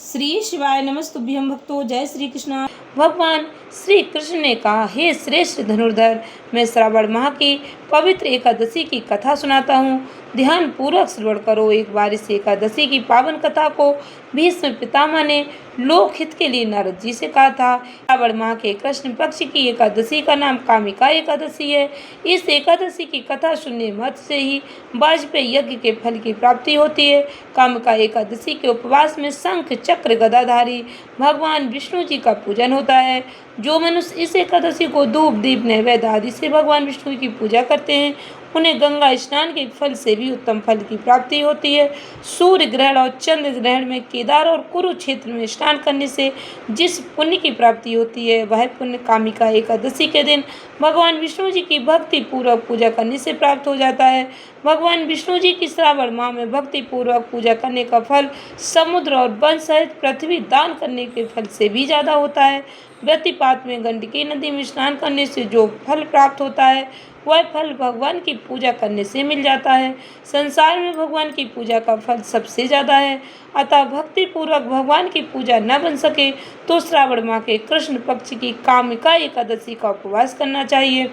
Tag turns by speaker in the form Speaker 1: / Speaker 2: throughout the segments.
Speaker 1: श्री शिवाय नमस्तुभ्यं भक्तो। जय श्री कृष्ण। भगवान श्री कृष्ण ने कहा, हे श्रेष्ठ धनुर्धर, मैं श्रावण माह की पवित्र एकादशी की कथा सुनाता हूँ। ध्यान पूर्वक श्रवण करो। एक बार इस एकादशी की पावन कथा को भीष्म पितामह ने लोकहित के लिए नारद जी से कहा था। श्रावण माह के कृष्ण पक्ष की एकादशी का नाम कामिका एकादशी है। इस एकादशी की कथा सुनने मात्र से ही वाजपेयी यज्ञ के फल की प्राप्ति होती है। कामिका एकादशी के उपवास में शंख चक्र गदाधारी भगवान विष्णु जी का पूजन होता है। जो मनुष्य इस एकादशी को धूप दीप नैवेद्य आदि से भगवान विष्णु की पूजा करते हैं, उन्हें गंगा स्नान के फल से भी उत्तम फल की प्राप्ति होती है। सूर्य ग्रहण और चंद्र ग्रहण में केदार और कुरुक्षेत्र में स्नान करने से जिस पुण्य की प्राप्ति होती है, वह पुण्य कामिका एकादशी के दिन भगवान विष्णु जी की भक्ति पूर्वक पूजा करने से प्राप्त हो जाता है। भगवान विष्णु जी की श्रावण माह में भक्ति पूर्वक पूजा करने का फल समुद्र और वन सहित पृथ्वी दान करने के फल से भी ज़्यादा होता है। व्यतिपात में गंडकी नदी में स्नान करने से जो फल प्राप्त होता है, वह फल भगवान की पूजा करने से मिल जाता है। संसार में भगवान की पूजा का फल सबसे ज़्यादा है। अतः भक्ति पूर्वक भगवान की पूजा न बन सके तो श्रावण माह के कृष्ण पक्ष की कामिका एकादशी का उपवास करना चाहिए।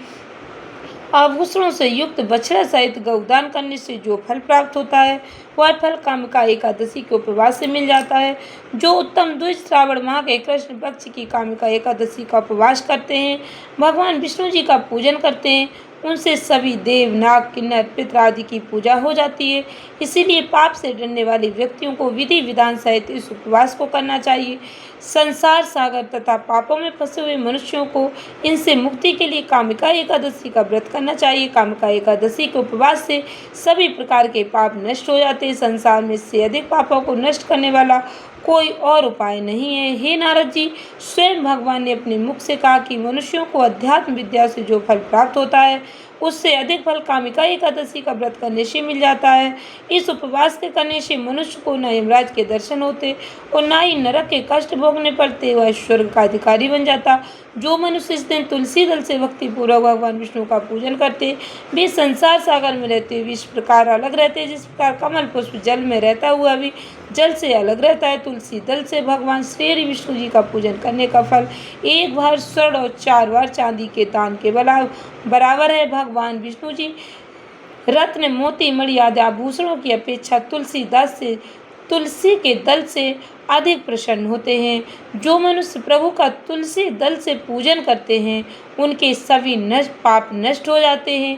Speaker 1: आभूषणों से युक्त बछड़ा सहित गौदान करने से जो फल प्राप्त होता है, वह फल कामिका एकादशी के उपवास से मिल जाता है। जो उत्तम द्विज श्रावण माह के कृष्ण पक्ष की कामिका एकादशी का उपवास करते हैं, भगवान विष्णु जी का पूजन करते हैं, उनसे सभी देव नाग किन्नर पितर आदि की पूजा हो जाती है। इसीलिए पाप से डरने वाले व्यक्तियों को विधि विधान सहित इस उपवास को करना चाहिए। संसार सागर तथा पापों में फंसे हुए मनुष्यों को इनसे मुक्ति के लिए कामिका एकादशी का व्रत करना चाहिए। कामिका एकादशी के उपवास से सभी प्रकार के पाप नष्ट हो जाते हैं। संसार में इससे अधिक पापों को नष्ट करने वाला कोई और उपाय नहीं है। हे नारद जी, स्वयं भगवान ने अपने मुख से कहा कि मनुष्यों को अध्यात्म विद्या से जो फल प्राप्त होता है, उससे अधिक फल कामिका एकादशी का व्रत करने से मिल जाता है। इस उपवास के करने से मनुष्य को न यमराज के दर्शन होते और न ही नरक के कष्ट भोगने पड़ते, वह स्वर्ग का अधिकारी बन जाता। जो मनुष्य इस दिन तुलसी दल से भक्ति पूर्वक भगवान विष्णु का पूजन करते, वे संसार सागर में रहते हुए इस प्रकार अलग रहते, जिस प्रकार कमल पुष्प जल में रहता हुआ भी जल से अलग रहता है। तुलसी दल से भगवान श्री हरि विष्णु जी का पूजन करने का फल एक बार स्वर्ण और 4 बार चांदी के दान के बराबर है। भगवान विष्णु जी रत्न मोती मणि आदि आभूषणों की अपेक्षा तुलसी के दल से अधिक प्रसन्न होते हैं। जो मनुष्य प्रभु का तुलसी दल से पूजन करते हैं, उनके सभी पाप नष्ट हो जाते हैं।